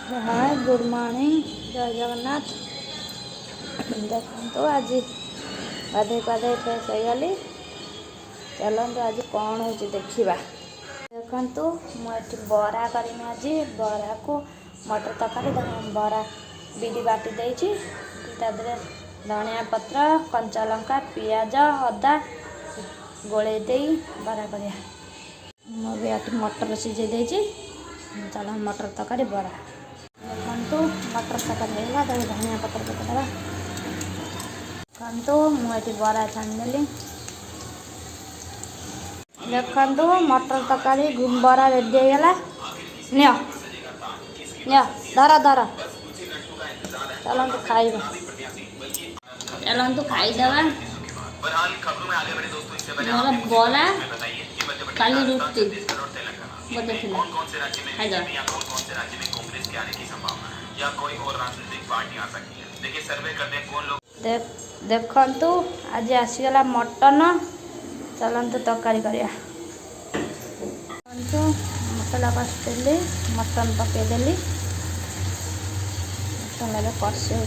Hi good morning जय जगन्नाथ। देखो आज गाधे पाधे फ्रेश हो गली। चलते आज कौन हो देखा। देखु मुझे बरा करमी आज बरा को मटर तरकारी बरा बिरी बाटी देती धनिया पत्र कंचा लंका पियाज अदा गोले दे बरा कर मटर सीझे देती। चल मटर तरकारी बरा देखु मटर तरकारी होगा धनिया पत्र पकड़ा देखु मुझे बरा छाणीदेली। देखु मटर तरकारी बरा रेडी होगा धर धर चलतु खाइबा चलतु खाईदेवा। मोर बरा काली रुटी बोधे खाईदेवा। देखु आज आसीगला मटन। चलतु तरकारी करिया। मसला कषिदेली मटन पकईदेली मटन कषि हो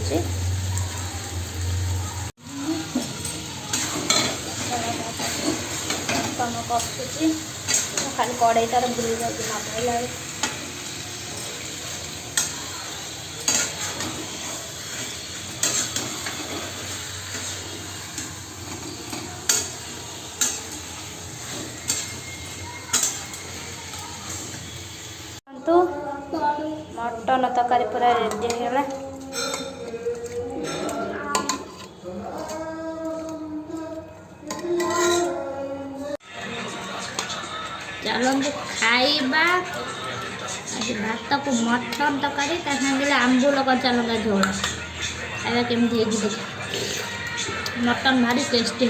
कषुची खाली कड़े तार बुले जाए मटन तरकारी पूरा रेडी होगा। चलते खाइबा आज भात को मटन तरकारी सागे आंबुल कच्चा लंका झोल खाइबा केमती मटन भारी टेस्टी।